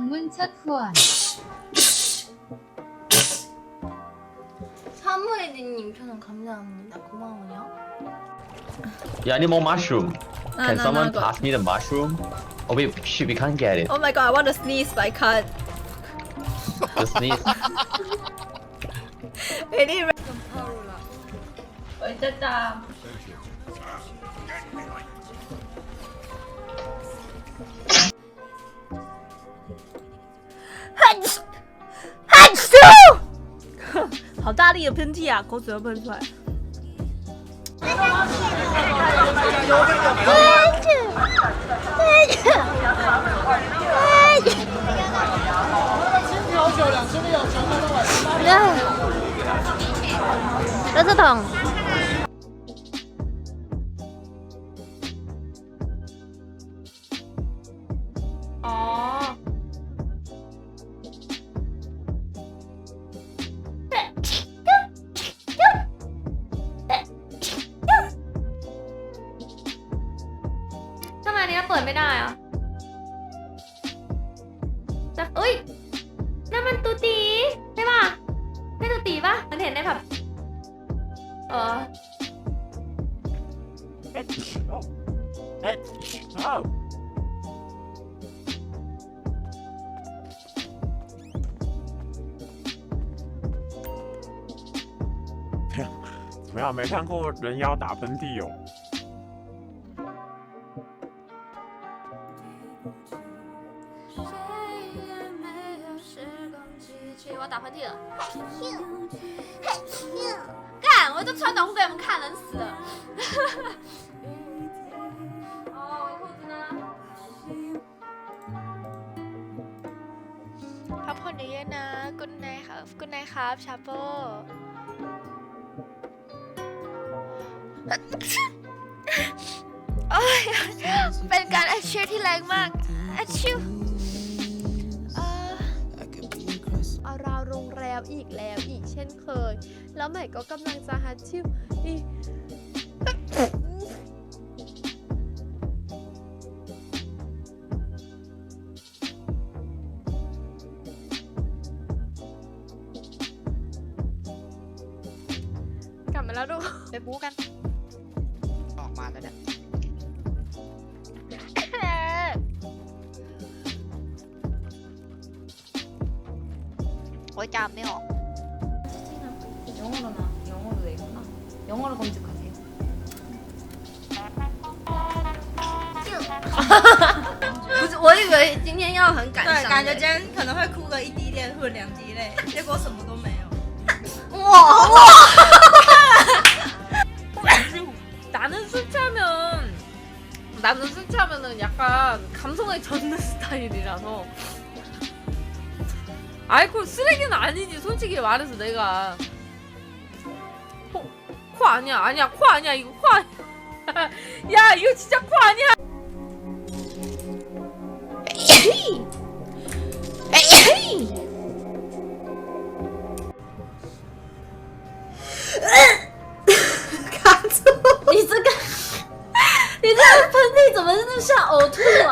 방문 첫 후원. 사무에디님 편은 감사합니다. 고마워요. Yeah, I need more mushroom. Can no, someone go. pass me the mushroom? Oh wait, shit, we can't get it. Oh my god, I want to sneeze, but I can't. The sneeze. Really? 어쨌다. HU! 好大力的喷嚏啊，口水都喷出来。垃圾桶。哦。ทำไมอันนี้เปิดไม่ได้อะแต่เอ้ยนั่นมันตูตีใช่ป่ะไม่ตูตีป่ะมันเห็นในแบบ没有，没看过人妖打喷嚏哦。我要打喷嚏了。干！我都穿短裤给你们看，冷死了。哦，我裤子呢？พักผ่อนเยอะๆนะกุนไนครับกุนไนครับชาโปโอ้ยเป็นการอัดเชือกที่แรงมากอัดชิวราวโรงแรมอีกแล้วอีกเช่นเคยแล้วใหม่ก็กำลังจะฮัดชิวอีกกลับมาแล้วดูไปบู๊กันออกมาแล้วเนี่ยโอ้ยจำไม่ออก 영어로나 영어로 되구나. 영어로 검색하세요. 不是，我以为今天要很感伤。对，感觉今天可能会哭个1滴泪或者2滴泪，结果什么都没有。哇！ 나는 술 취하면은 약간 감성에 젖는 스타일이라서 알코올 쓰레기는 아니지 솔직히 말해서 내가 코 아니야 아니야 코 아니야 이거 코 아니야 야 이거 진짜 코 아니야你这个喷嚏怎么那么像呕吐啊？